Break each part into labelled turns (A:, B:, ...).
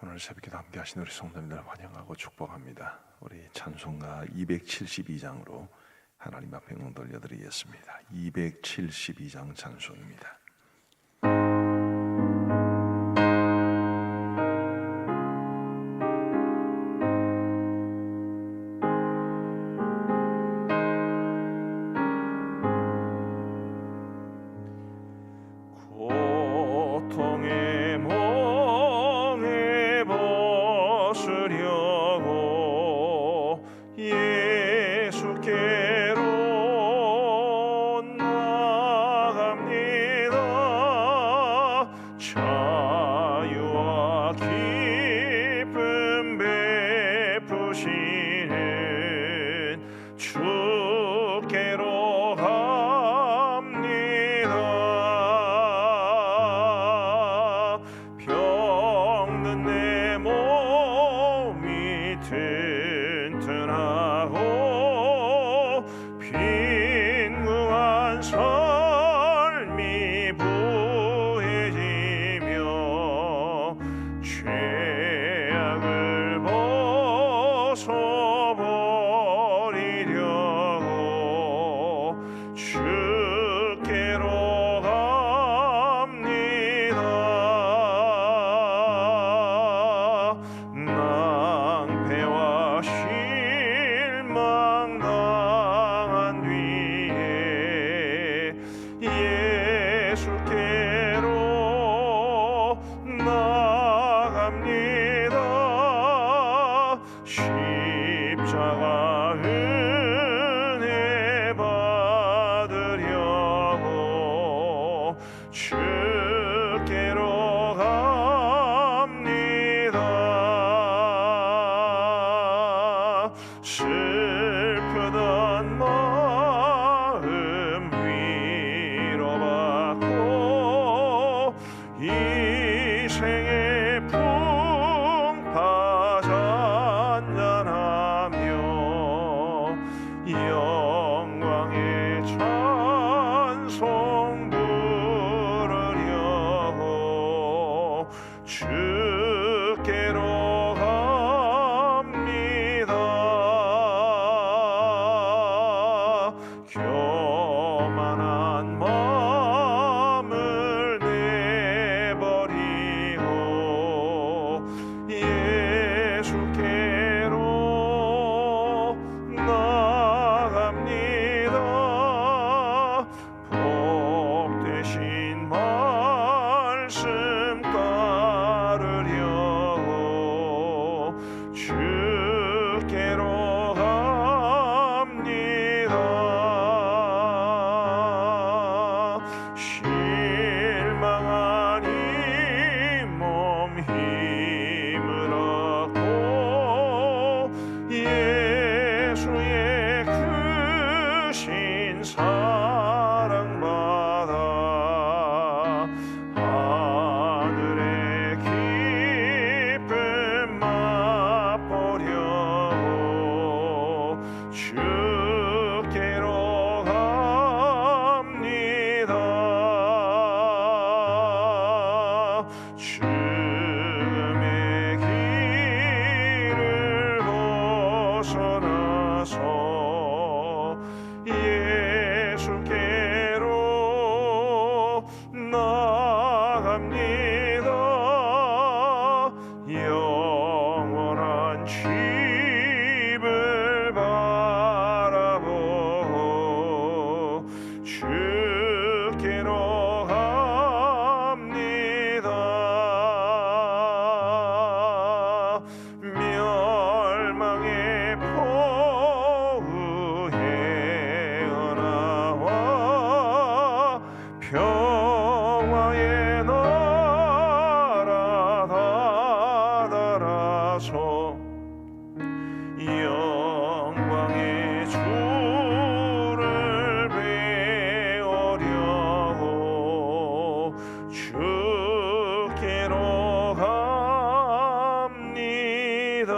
A: 오늘 새벽에 함께 하신 우리 성도님들 환영하고 축복합니다. 우리 찬송가 272장으로 하나님 앞에 응 돌려드리겠습니다. 272장 찬송입니다.
B: 고통의 멍에 벗으려고 예수께로 나갑니다. 자유와 기쁨 베푸시는 주께로 갑니다. 병든 내 몸이 튼튼하고 빈궁한 삶이 부해지며 죄악을 벗어버리려고 주께로 갑니다. 낭패와 실망 당한 뒤에 예수께로 나갑니다. 십자가 은혜 받으려고 주께로 갑니다. 슬프던 마음 위로받고 이 생의 풍파 잔잔하며 영광의 찬송 부르려고 주께로 갑니다. 교만한 마음을 내버리고 예수께로 나갑니다. 복되신 말씀 따르려고 주께로 갑니다. 실망한 이 몸 힘을 얻고 예수의 크신 사랑받아 하늘의 기쁨 맛보려고 주께로 갑니다. 죽음의 길을 벗어나서 예수께로 나갑니다. 영원한 집을 바라보고 주께로 갑니다. 멸망의 포우에 나와 평화의 나라 다다라서 영광의 주를 배우려고 주께로 갑니다.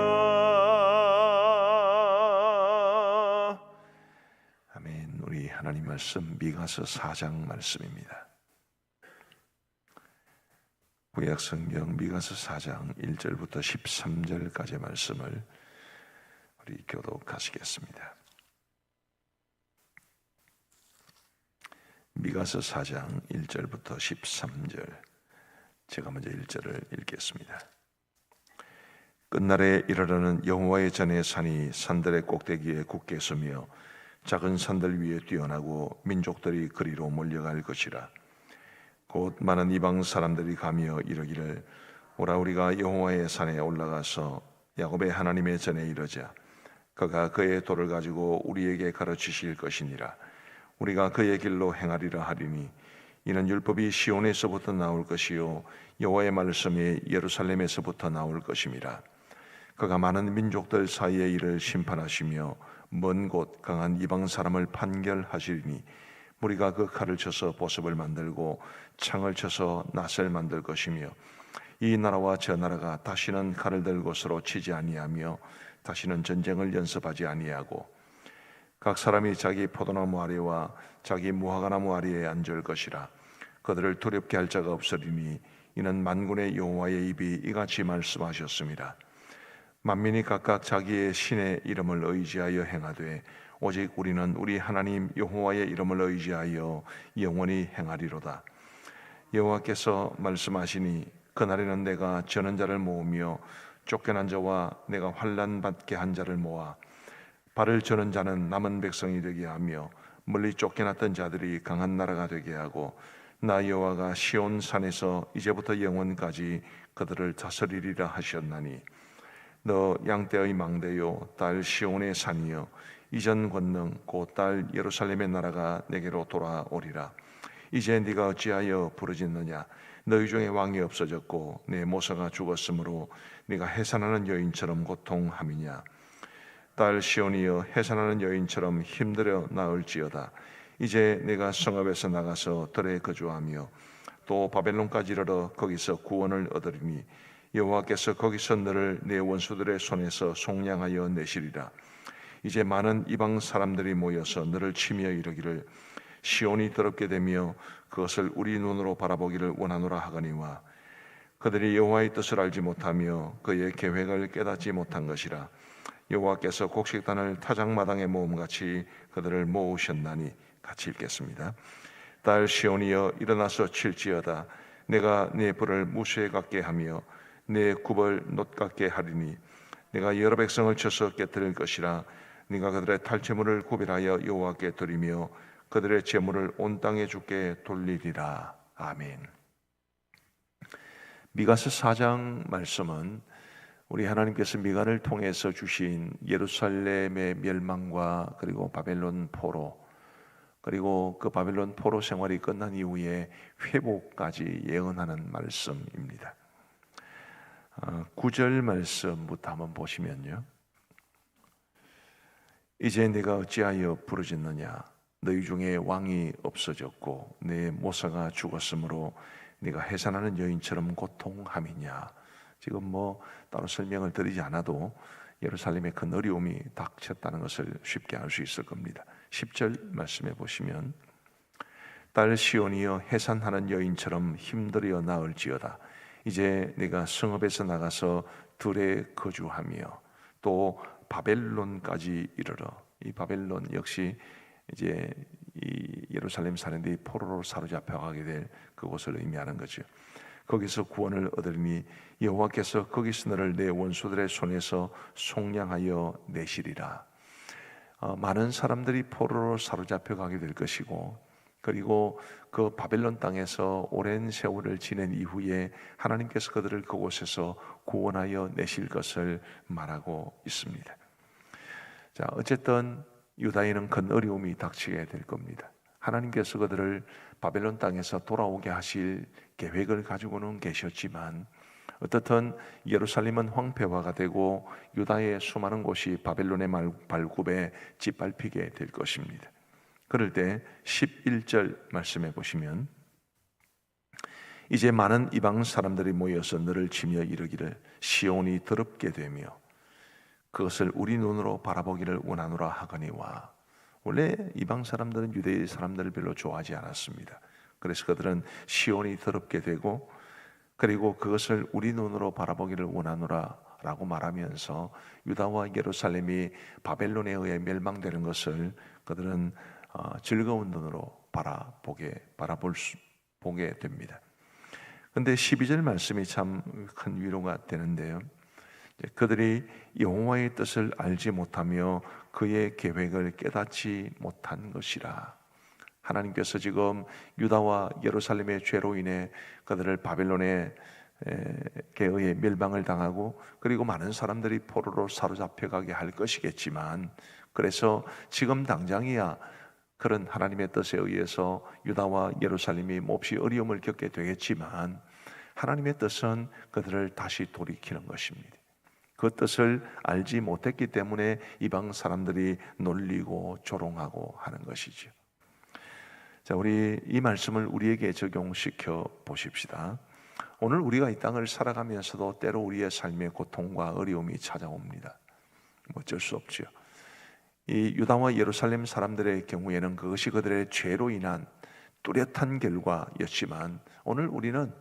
A: 아멘. 우리 하나님 말씀 미가서 4장 말씀입니다. 구약성경 미가서 4장 1절부터 13절까지의 말씀을 우리 교독하시겠습니다. 미가서 4장 1절부터 13절, 제가 먼저 1절을 읽겠습니다. 끝날에 이르러는 여호와의 전의 산이 산들의 꼭대기에 굳게 서며 작은 산들 위에 뛰어나고 민족들이 그리로 몰려갈 것이라. 곧 많은 이방 사람들이 가며 이르기를 오라 우리가 여호와의 산에 올라가서 야곱의 하나님의 전에 이르자. 그가 그의 도를 가지고 우리에게 가르치실 것이니라. 우리가 그의 길로 행하리라 하리니 이는 율법이 시온에서부터 나올 것이요 여호와의 말씀이 예루살렘에서부터 나올 것임이라. 그가 많은 민족들 사이의 일을 심판하시며 먼 곳 강한 이방 사람을 판결하시리니 무리가 그 칼을 쳐서 보습을 만들고 창을 쳐서 낫을 만들 것이며 이 나라와 저 나라가 다시는 칼을 들고 서로 치지 아니하며 다시는 전쟁을 연습하지 아니하고 각 사람이 자기 포도나무 아래와 자기 무화과나무 아래에 앉을 것이라. 그들을 두렵게 할 자가 없으리니 이는 만군의 여호와의 입이 이같이 말씀하셨습니다. 만민이 각각 자기의 신의 이름을 의지하여 행하되 오직 우리는 우리 하나님 여호와의 이름을 의지하여 영원히 행하리로다. 여호와께서 말씀하시니 그날에는 내가 저는 자를 모으며 쫓겨난 자와 내가 환난 받게 한 자를 모아 발을 저는 자는 남은 백성이 되게 하며 멀리 쫓겨났던 자들이 강한 나라가 되게 하고 나 여호와가 시온 산에서 이제부터 영원까지 그들을 다스리리라 하셨나니 너 양떼의 망대요 딸 시온의 산이여 이전 권능 곧 딸 예루살렘의 나라가 내게로 돌아오리라. 이제 네가 어찌하여 부르짖느냐. 너희 중에 왕이 없어졌고 내 모사가 죽었으므로 네가 해산하는 여인처럼 고통함이냐. 딸 시온이여 해산하는 여인처럼 힘들어 나을지어다. 이제 내가 성읍에서 나가서 들에 거주하며 또 바벨론까지 이르러 거기서 구원을 얻으리니 여호와께서 거기서 너를 내 원수들의 손에서 속량하여 내시리라. 이제 많은 이방 사람들이 모여서 너를 치며 이르기를 시온이 더럽게 되며 그것을 우리 눈으로 바라보기를 원하노라 하거니와 그들이 여호와의 뜻을 알지 못하며 그의 계획을 깨닫지 못한 것이라. 여호와께서 곡식단을 타작마당에 모음같이 그들을 모으셨나니. 같이 읽겠습니다. 딸 시온이여 일어나서 칠지어다. 내가 네 불을 무쇠 같게 하며 내 굽을 놋 같게 하리니 내가 여러 백성을 쳐서 깨뜨릴 것이라. 네가 그들의 탈취물을 구별하여 여호와께 드리며 그들의 재물을 온 땅에 주께 돌리리라. 아멘. 미가서 4장 말씀은 우리 하나님께서 미가를 통해서 주신 예루살렘의 멸망과 그리고 바벨론 포로, 그리고 그 바벨론 포로 생활이 끝난 이후에 회복까지 예언하는 말씀입니다. 9절 말씀부터 한번 보시면요. 이제 네가 어찌하여 부르짖느냐. 너희 중에 왕이 없어졌고 내 모사가 죽었으므로 네가 해산하는 여인처럼 고통함이냐. 지금 따로 설명을 드리지 않아도 예루살렘에 큰 어려움이 닥쳤다는 것을 쉽게 알 수 있을 겁니다. 10절 말씀해 보시면 딸 시온이여 해산하는 여인처럼 힘들어 나을지어다. 이제 네가 성읍에서 나가서 들에 거주하며 또 바벨론까지 이르러. 이 바벨론 역시 이제 이 예루살렘 사람들이 포로로 사로잡혀가게 될 그곳을 의미하는 거죠. 거기서 구원을 얻으리니 여호와께서 거기서 너를 내 원수들의 손에서 속량하여 내시리라. 많은 사람들이 포로로 사로잡혀가게 될 것이고, 그리고 그 바벨론 땅에서 오랜 세월을 지낸 이후에 하나님께서 그들을 그곳에서 구원하여 내실 것을 말하고 있습니다. 자, 어쨌든 유다인은 큰 어려움이 닥치게 될 겁니다. 하나님께서 그들을 바벨론 땅에서 돌아오게 하실 계획을 가지고는 계셨지만 어떻든 예루살렘은 황폐화가 되고 유다의 수많은 곳이 바벨론의 발굽에 짓밟히게 될 것입니다. 그럴 때 11절 말씀해 보시면 이제 많은 이방 사람들이 모여서 너를 치며 이르기를 시온이 더럽게 되며 그것을 우리 눈으로 바라보기를 원하노라 하거니와. 원래 이방 사람들은 유대 사람들을 별로 좋아하지 않았습니다. 그래서 그들은 시온이 더럽게 되고 그리고 그것을 우리 눈으로 바라보기를 원하노라 라고 말하면서 유다와 예루살렘이 바벨론에 의해 멸망되는 것을 그들은 즐거운 눈으로 보게 됩니다. 그런데 12절 말씀이 참 큰 위로가 되는데요. 그들이 여호와의 뜻을 알지 못하며 그의 계획을 깨닫지 못한 것이라. 하나님께서 지금 유다와 예루살렘의 죄로 인해 그들을 바벨론에 의해 멸망을 당하고 그리고 많은 사람들이 포로로 사로잡혀가게 할 것이겠지만, 그래서 지금 당장이야 그런 하나님의 뜻에 의해서 유다와 예루살렘이 몹시 어려움을 겪게 되겠지만, 하나님의 뜻은 그들을 다시 돌이키는 것입니다. 그 뜻을 알지 못했기 때문에 이방 사람들이 놀리고 조롱하고 하는 것이죠. 자, 우리 이 말씀을 우리에게 적용시켜 보십시다. 오늘 우리가 이 땅을 살아가면서도 때로 우리의 삶에 고통과 어려움이 찾아옵니다. 어쩔 수 없죠. 이 유다와 예루살렘 사람들의 경우에는 그것이 그들의 죄로 인한 뚜렷한 결과였지만, 오늘 우리는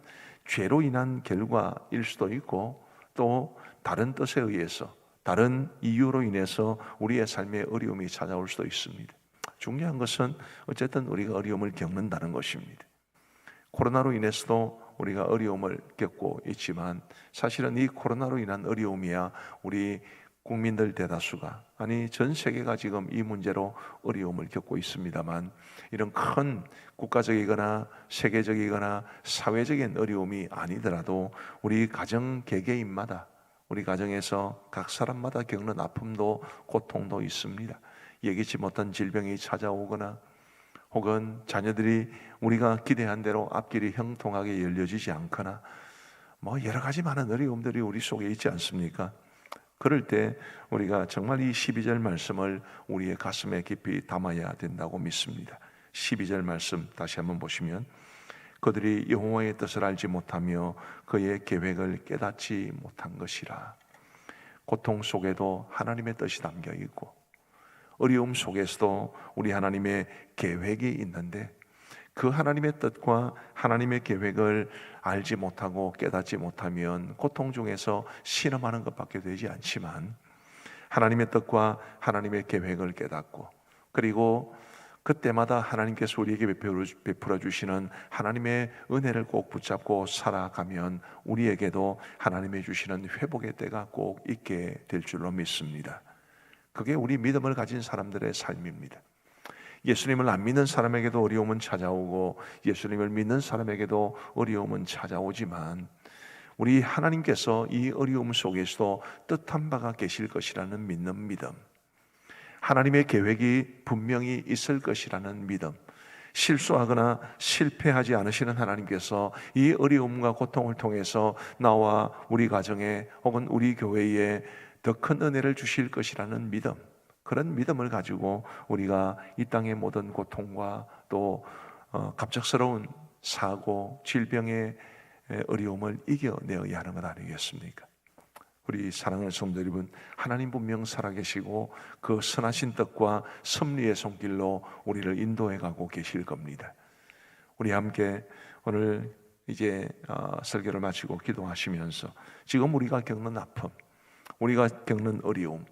A: 죄로 인한 결과일 수도 있고 또 다른 뜻에 의해서 다른 이유로 인해서 우리의 삶에 어려움이 찾아올 수도 있습니다. 중요한 것은 어쨌든 우리가 어려움을 겪는다는 것입니다. 코로나로 인해서도 우리가 어려움을 겪고 있지만, 사실은 이 코로나로 인한 어려움이야 우리 국민들 대다수가, 아니 전 세계가 지금 이 문제로 어려움을 겪고 있습니다만, 이런 큰 국가적이거나 세계적이거나 사회적인 어려움이 아니더라도 우리 가정 개개인마다, 우리 가정에서 각 사람마다 겪는 아픔도 고통도 있습니다. 예기치 못한 질병이 찾아오거나, 혹은 자녀들이 우리가 기대한 대로 앞길이 형통하게 열려지지 않거나, 여러 가지 많은 어려움들이 우리 속에 있지 않습니까? 그럴 때 우리가 정말 이 12절 말씀을 우리의 가슴에 깊이 담아야 된다고 믿습니다. 12절 말씀 다시 한번 보시면, 그들이 여호와의 뜻을 알지 못하며 그의 계획을 깨닫지 못한 것이라. 고통 속에도 하나님의 뜻이 담겨 있고, 어려움 속에서도 우리 하나님의 계획이 있는데, 그 하나님의 뜻과 하나님의 계획을 알지 못하고 깨닫지 못하면 고통 중에서 신음하는 것밖에 되지 않지만, 하나님의 뜻과 하나님의 계획을 깨닫고, 그리고 그때마다 하나님께서 우리에게 베풀어 주시는 하나님의 은혜를 꼭 붙잡고 살아가면 우리에게도 하나님이 주시는 회복의 때가 꼭 있게 될 줄로 믿습니다. 그게 우리 믿음을 가진 사람들의 삶입니다. 예수님을 안 믿는 사람에게도 어려움은 찾아오고, 예수님을 믿는 사람에게도 어려움은 찾아오지만, 우리 하나님께서 이 어려움 속에서도 뜻한 바가 계실 것이라는 믿는 믿음, 하나님의 계획이 분명히 있을 것이라는 믿음, 실수하거나 실패하지 않으시는 하나님께서 이 어려움과 고통을 통해서 나와 우리 가정에 혹은 우리 교회에 더 큰 은혜를 주실 것이라는 믿음, 그런 믿음을 가지고 우리가 이 땅의 모든 고통과 또 갑작스러운 사고, 질병의 어려움을 이겨내어야 하는 것 아니겠습니까? 우리 사랑하는 성도 여러분, 하나님 분명 살아계시고 그 선하신 뜻과 섭리의 손길로 우리를 인도해 가고 계실 겁니다. 우리 함께 오늘 이제 설교를 마치고 기도하시면서 지금 우리가 겪는 아픔, 우리가 겪는 어려움,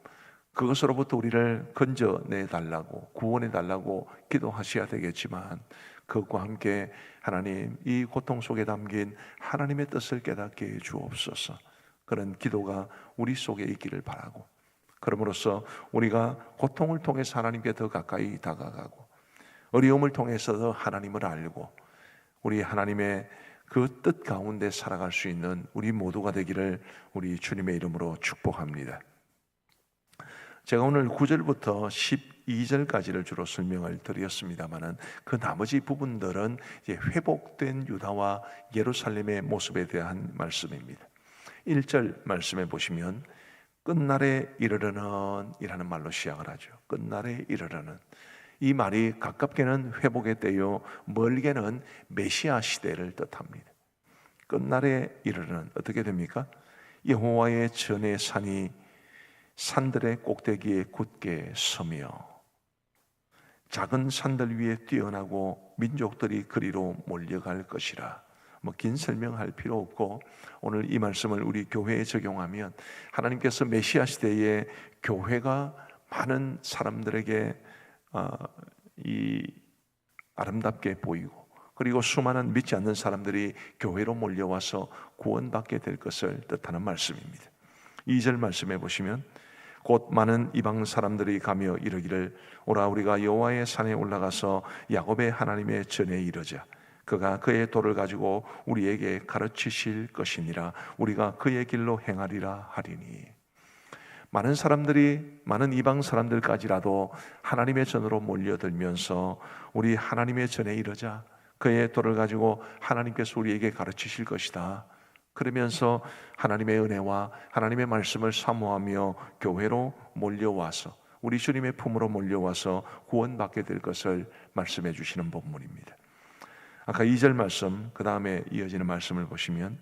A: 그것으로부터 우리를 건져내 달라고, 구원해 달라고 기도하셔야 되겠지만, 그것과 함께 하나님, 이 고통 속에 담긴 하나님의 뜻을 깨닫게 해 주옵소서. 그런 기도가 우리 속에 있기를 바라고, 그럼으로써 우리가 고통을 통해서 하나님께 더 가까이 다가가고, 어려움을 통해서 하나님을 알고, 우리 하나님의 그 뜻 가운데 살아갈 수 있는 우리 모두가 되기를 우리 주님의 이름으로 축복합니다. 제가 오늘 9절부터 12절까지를 주로 설명을 드렸습니다만은, 그 나머지 부분들은 이제 회복된 유다와 예루살렘의 모습에 대한 말씀입니다. 1절 말씀에 보시면 끝날에 이르르는 이라는 말로 시작을 하죠. 끝날에 이르르는, 이 말이 가깝게는 회복의 때요, 멀게는 메시아 시대를 뜻합니다. 끝날에 이르르는 어떻게 됩니까? 여호와의 전의 산이 산들의 꼭대기에 굳게 서며 작은 산들 위에 뛰어나고 민족들이 그리로 몰려갈 것이라. 긴 설명할 필요 없고 오늘 이 말씀을 우리 교회에 적용하면 하나님께서 메시아 시대에 교회가 많은 사람들에게 이 아름답게 보이고 그리고 수많은 믿지 않는 사람들이 교회로 몰려와서 구원받게 될 것을 뜻하는 말씀입니다. 2절 말씀해 보시면 곧 많은 이방 사람들이 가며 이르기를 오라 우리가 여호와의 산에 올라가서 야곱의 하나님의 전에 이르자 그가 그의 도를 가지고 우리에게 가르치실 것이니라 우리가 그의 길로 행하리라 하리니. 많은 사람들이 많은 이방 사람들까지라도 하나님의 전으로 몰려들면서 우리 하나님의 전에 이르자 그의 도를 가지고 하나님께서 우리에게 가르치실 것이다. 그러면서 하나님의 은혜와 하나님의 말씀을 사모하며 교회로 몰려와서 우리 주님의 품으로 몰려와서 구원받게 될 것을 말씀해 주시는 본문입니다. 아까 2절 말씀 그 다음에 이어지는 말씀을 보시면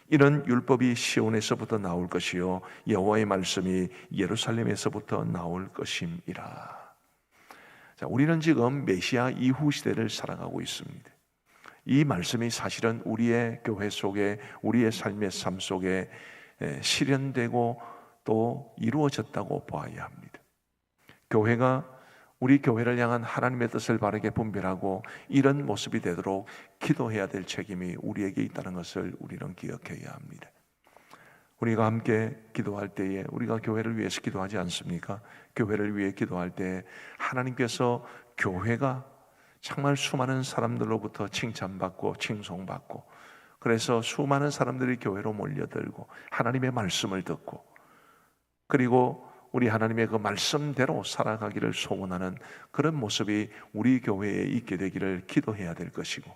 A: 이런 율법이 시온에서부터 나올 것이요 여호와의 말씀이 예루살렘에서부터 나올 것임이라. 자, 우리는 지금 메시아 이후 시대를 살아가고 있습니다. 이 말씀이 사실은 우리의 교회 속에 우리의 삶의 삶 속에 실현되고 또 이루어졌다고 보아야 합니다. 교회가 우리 교회를 향한 하나님의 뜻을 바르게 분별하고 이런 모습이 되도록 기도해야 될 책임이 우리에게 있다는 것을 우리는 기억해야 합니다. 우리가 함께 기도할 때에 우리가 교회를 위해서 기도하지 않습니까? 교회를 위해 기도할 때 하나님께서 교회가 정말 수많은 사람들로부터 칭찬받고 칭송받고 그래서 수많은 사람들이 교회로 몰려들고 하나님의 말씀을 듣고 그리고 우리 하나님의 그 말씀대로 살아가기를 소원하는 그런 모습이 우리 교회에 있게 되기를 기도해야 될 것이고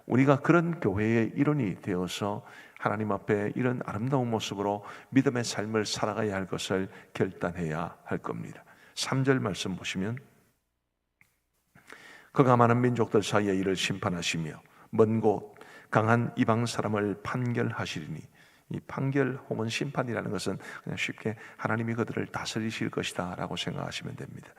A: 우리가 그런 교회의 일원이 되어서 하나님 앞에 이런 아름다운 모습으로 믿음의 삶을 살아가야 할 것을 결단해야 할 겁니다. 3절 말씀 보시면 그가 많은 민족들 사이에 이를 심판하시며 먼 곳 강한 이방 사람을 판결하시리니 이 판결 혹은 심판이라는 것은 그냥 쉽게 하나님이 그들을 다스리실 것이다 라고 생각하시면 됩니다.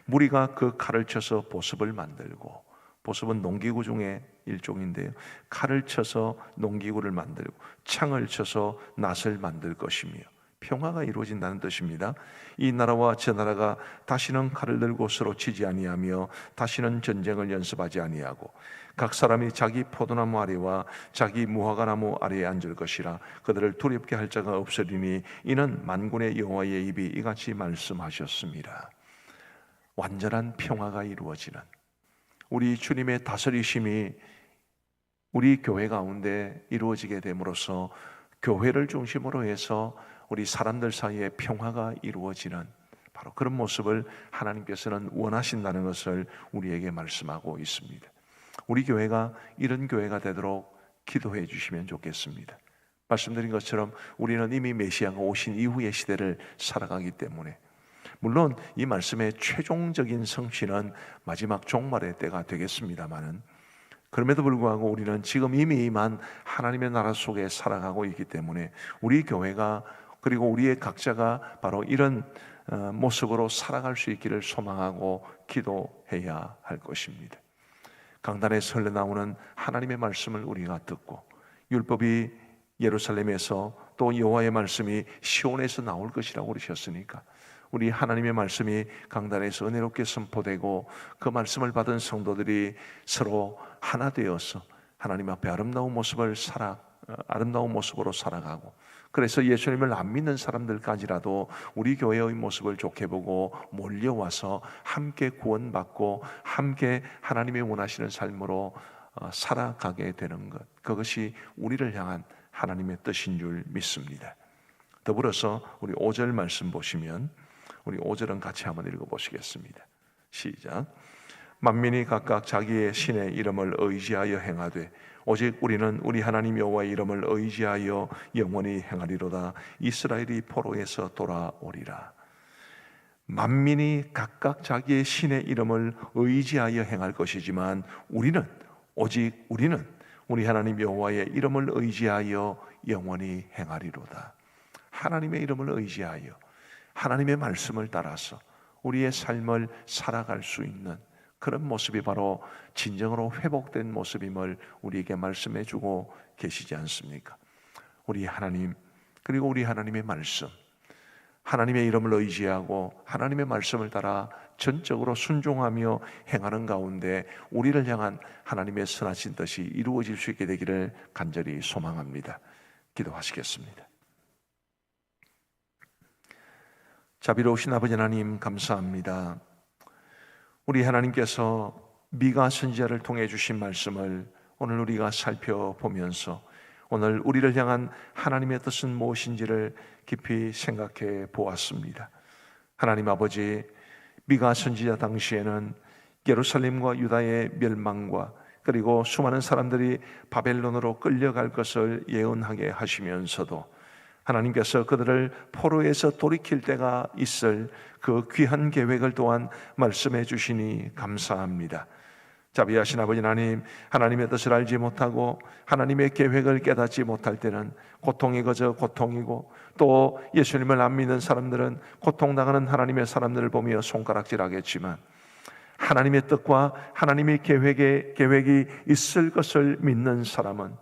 A: 무리가 그 칼을 쳐서 보습을 만들고 보습은 농기구 중에 일종인데요 칼을 쳐서 농기구를 만들고 창을 쳐서 낫을 만들 것이며 평화가 이루어진다는 뜻입니다. 이 나라와 저 나라가 다시는 칼을 들고 서로 치지 아니하며 다시는 전쟁을 연습하지 아니하고 각 사람이 자기 포도나무 아래와 자기 무화과나무 아래에 앉을 것이라 그들을 두렵게 할 자가 없으리니 이는 만군의 여호와의 입이 이같이 말씀하셨습니다. 완전한 평화가 이루어지는 우리 주님의 다스리심이 우리 교회 가운데 이루어지게 됨으로써 교회를 중심으로 해서 우리 사람들 사이에 평화가 이루어지는 바로 그런 모습을 하나님께서는 원하신다는 것을 우리에게 말씀하고 있습니다. 우리 교회가 이런 교회가 되도록 기도해 주시면 좋겠습니다. 말씀드린 것처럼 우리는 이미 메시아가 오신 이후의 시대를 살아가기 때문에 물론 이 말씀의 최종적인 성취는 마지막 종말의 때가 되겠습니다마는 그럼에도 불구하고 우리는 지금 이미 임한 하나님의 나라 속에 살아가고 있기 때문에 우리 교회가 그리고 우리의 각자가 바로 이런 모습으로 살아갈 수 있기를 소망하고 기도해야 할 것입니다. 강단에서 흘러나오는 하나님의 말씀을 우리가 듣고 율법이 예루살렘에서 또 여호와의 말씀이 시온에서 나올 것이라고 그러셨으니까 우리 하나님의 말씀이 강단에서 은혜롭게 선포되고 그 말씀을 받은 성도들이 서로 하나 되어서 하나님 앞에 아름다운 모습으로 살아가고 그래서 예수님을 안 믿는 사람들까지라도 우리 교회의 모습을 좋게 보고 몰려와서 함께 구원받고 함께 하나님의 원하시는 삶으로 살아가게 되는 것 그것이 우리를 향한 하나님의 뜻인 줄 믿습니다. 더불어서 우리 5절 말씀 보시면 우리 5절은 같이 한번 읽어보시겠습니다. 시작. 만민이 각각 자기의 신의 이름을 의지하여 행하되 오직 우리는 우리 하나님 여호와의 이름을 의지하여 영원히 행하리로다. 이스라엘이 포로에서 돌아오리라. 만민이 각각 자기의 신의 이름을 의지하여 행할 것이지만 오직 우리는 우리 하나님 여호와의 이름을 의지하여 영원히 행하리로다. 하나님의 이름을 의지하여 하나님의 말씀을 따라서 우리의 삶을 살아갈 수 있는 그런 모습이 바로 진정으로 회복된 모습임을 우리에게 말씀해 주고 계시지 않습니까? 우리 하나님, 그리고 우리 하나님의 말씀, 하나님의 이름을 의지하고 하나님의 말씀을 따라 전적으로 순종하며 행하는 가운데 우리를 향한 하나님의 선하신 뜻이 이루어질 수 있게 되기를 간절히 소망합니다. 기도하시겠습니다. 자비로우신 아버지 하나님, 감사합니다. 우리 하나님께서 미가 선지자를 통해 주신 말씀을 오늘 우리가 살펴보면서 오늘 우리를 향한 하나님의 뜻은 무엇인지를 깊이 생각해 보았습니다. 하나님 아버지, 미가 선지자 당시에는 예루살렘과 유다의 멸망과 그리고 수많은 사람들이 바벨론으로 끌려갈 것을 예언하게 하시면서도 하나님께서 그들을 포로에서 돌이킬 때가 있을 그 귀한 계획을 또한 말씀해 주시니 감사합니다. 자비하신 아버지 하나님, 하나님의 뜻을 알지 못하고 하나님의 계획을 깨닫지 못할 때는 고통이 그저 고통이고, 또 예수님을 안 믿는 사람들은 고통당하는 하나님의 사람들을 보며 손가락질하겠지만, 하나님의 뜻과 하나님의 계획이 있을 것을 믿는 사람은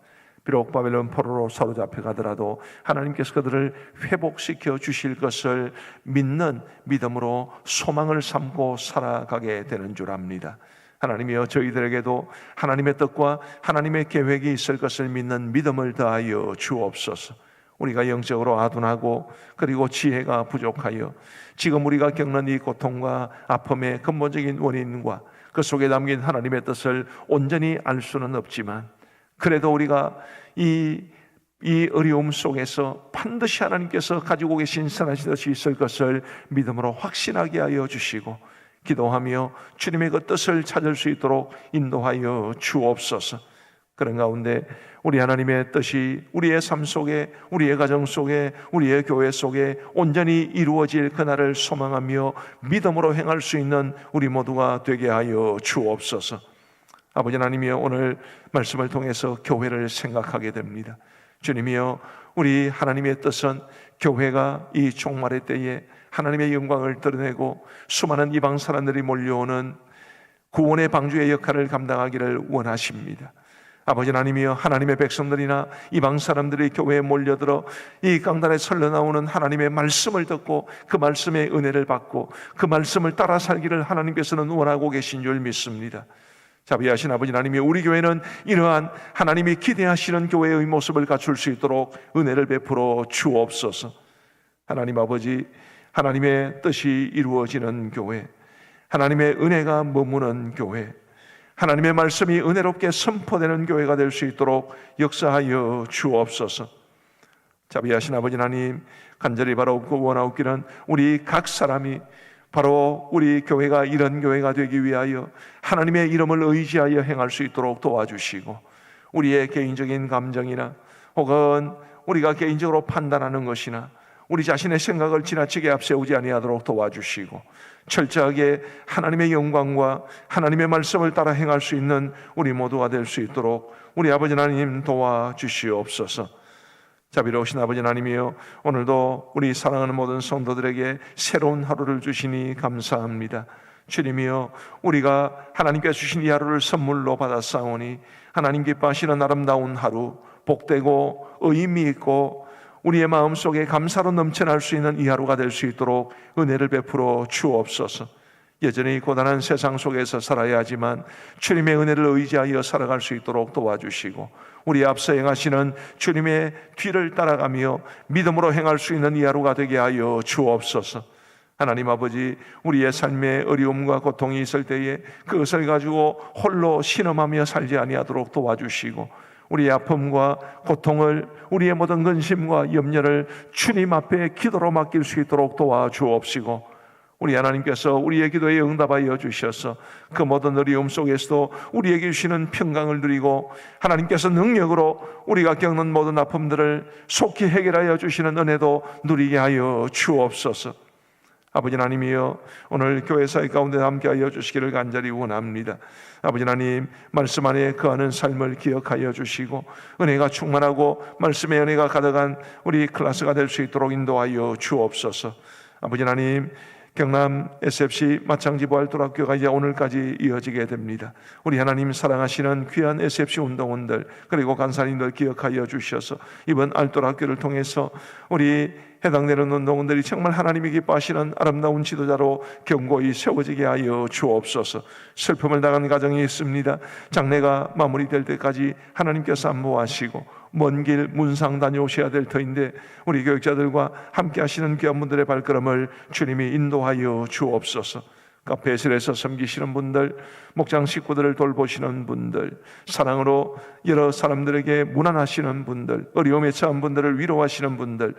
A: 비록 바벨론 포로로 사로잡혀 가더라도 하나님께서 그들을 회복시켜 주실 것을 믿는 믿음으로 소망을 삼고 살아가게 되는 줄 압니다. 하나님이여, 저희들에게도 하나님의 뜻과 하나님의 계획이 있을 것을 믿는 믿음을 더하여 주옵소서. 우리가 영적으로 아둔하고 그리고 지혜가 부족하여 지금 우리가 겪는 이 고통과 아픔의 근본적인 원인과 그 속에 담긴 하나님의 뜻을 온전히 알 수는 없지만, 그래도 우리가 이 어려움 속에서 반드시 하나님께서 가지고 계신 선하신 뜻이 있을 것을 믿음으로 확신하게 하여 주시고, 기도하며 주님의 그 뜻을 찾을 수 있도록 인도하여 주옵소서. 그런 가운데 우리 하나님의 뜻이 우리의 삶 속에, 우리의 가정 속에, 우리의 교회 속에 온전히 이루어질 그날을 소망하며 믿음으로 행할 수 있는 우리 모두가 되게 하여 주옵소서. 아버지 하나님이여, 오늘 말씀을 통해서 교회를 생각하게 됩니다. 주님이여, 우리 하나님의 뜻은 교회가 이 종말의 때에 하나님의 영광을 드러내고 수많은 이방 사람들이 몰려오는 구원의 방주의 역할을 감당하기를 원하십니다. 아버지 하나님이여, 하나님의 백성들이나 이방 사람들이 교회에 몰려들어 이 강단에 설려 나오는 하나님의 말씀을 듣고 그 말씀의 은혜를 받고 그 말씀을 따라 살기를 하나님께서는 원하고 계신 줄 믿습니다. 자비하신 아버지 하나님이, 우리 교회는 이러한 하나님이 기대하시는 교회의 모습을 갖출 수 있도록 은혜를 베풀어 주옵소서. 하나님 아버지, 하나님의 뜻이 이루어지는 교회, 하나님의 은혜가 머무는 교회, 하나님의 말씀이 은혜롭게 선포되는 교회가 될 수 있도록 역사하여 주옵소서. 자비하신 아버지 하나님, 간절히 바라옵고 원하옵기는 우리 각 사람이 바로 우리 교회가 이런 교회가 되기 위하여 하나님의 이름을 의지하여 행할 수 있도록 도와주시고, 우리의 개인적인 감정이나 혹은 우리가 개인적으로 판단하는 것이나 우리 자신의 생각을 지나치게 앞세우지 아니하도록 도와주시고, 철저하게 하나님의 영광과 하나님의 말씀을 따라 행할 수 있는 우리 모두가 될 수 있도록 우리 아버지 하나님 도와주시옵소서. 자비로우신 아버지 하나님이여, 오늘도 우리 사랑하는 모든 성도들에게 새로운 하루를 주시니 감사합니다. 주님이여, 우리가 하나님께 주신 이 하루를 선물로 받았사오니 하나님 기뻐하시는 아름다운 하루, 복되고 의미 있고 우리의 마음속에 감사로 넘쳐날 수 있는 이 하루가 될 수 있도록 은혜를 베풀어 주옵소서. 여전히 고단한 세상 속에서 살아야 하지만 주님의 은혜를 의지하여 살아갈 수 있도록 도와주시고, 우리 앞서 행하시는 주님의 뒤를 따라가며 믿음으로 행할 수 있는 이 하루가 되게 하여 주옵소서. 하나님 아버지, 우리의 삶에 어려움과 고통이 있을 때에 그것을 가지고 홀로 신음하며 살지 아니하도록 도와주시고, 우리의 아픔과 고통을, 우리의 모든 근심과 염려를 주님 앞에 기도로 맡길 수 있도록 도와주옵시고, 우리 하나님께서 우리의 기도에 응답하여 주셔서 그 모든 어려움 속에서도 우리에게 주시는 평강을 누리고, 하나님께서 능력으로 우리가 겪는 모든 아픔들을 속히 해결하여 주시는 은혜도 누리게 하여 주옵소서. 아버지 하나님이여, 오늘 교회사의 가운데 함께하여 주시기를 간절히 원합니다. 아버지 하나님, 말씀 안에 거하는 삶을 기억하여 주시고 은혜가 충만하고 말씀의 은혜가 가득한 우리 클래스가 될 수 있도록 인도하여 주옵소서. 아버지 하나님, 경남 SFC 마창지 부활도락교가 이제 오늘까지 이어지게 됩니다. 우리 하나님 사랑하시는 귀한 SFC 운동원들 그리고 간사님들 기억하여 주셔서 이번 알도락교를 통해서 우리 해당되는 운동원들이 정말 하나님이 기뻐하시는 아름다운 지도자로 견고히 세워지게 하여 주옵소서. 슬픔을 당한 가정이 있습니다. 장례가 마무리될 때까지 하나님께서 안보하시고 먼 길 문상 다녀오셔야 될 터인데 우리 교육자들과 함께 하시는 귀한 분들의 발걸음을 주님이 인도하여 주옵소서. 카페실에서 섬기시는 분들, 목장 식구들을 돌보시는 분들, 사랑으로 여러 사람들에게 무난하시는 분들, 어려움에 처한 분들을 위로하시는 분들,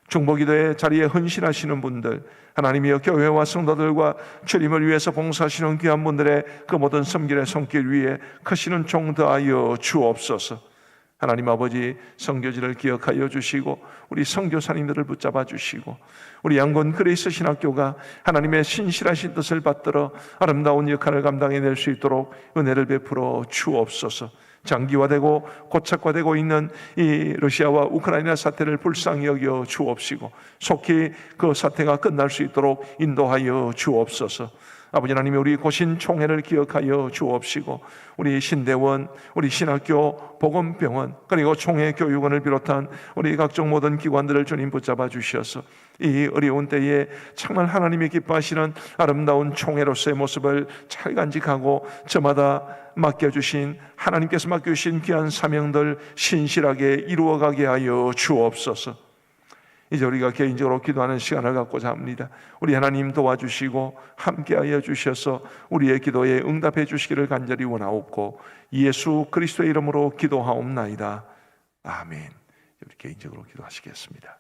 A: 중보기도의 자리에 헌신하시는 분들, 하나님이여 교회와 성도들과 주님을 위해서 봉사하시는 귀한 분들의 그 모든 섬길의 손길 위에 크시는 종 더하여 주옵소서. 하나님 아버지, 선교지를 기억하여 주시고 우리 선교사님들을 붙잡아 주시고 우리 양곤 그레이스 신학교가 하나님의 신실하신 뜻을 받들어 아름다운 역할을 감당해낼 수 있도록 은혜를 베풀어 주옵소서. 장기화되고 고착화되고 있는 이 러시아와 우크라이나 사태를 불쌍히 여겨 주옵시고 속히 그 사태가 끝날 수 있도록 인도하여 주옵소서. 아버지 하나님이 우리 고신 총회를 기억하여 주옵시고 우리 신대원, 우리 신학교, 보건병원 그리고 총회 교육원을 비롯한 우리 각종 모든 기관들을 주님 붙잡아 주셔서 이 어려운 때에 정말 하나님이 기뻐하시는 아름다운 총회로서의 모습을 잘 간직하고 저마다 맡겨주신 하나님께서 맡겨주신 귀한 사명들 신실하게 이루어가게 하여 주옵소서. 이제 우리가 개인적으로 기도하는 시간을 갖고자 합니다. 우리 하나님 도와주시고 함께하여 주셔서 우리의 기도에 응답해 주시기를 간절히 원하옵고 예수 그리스도의 이름으로 기도하옵나이다. 아멘. 우리 개인적으로 기도하시겠습니다.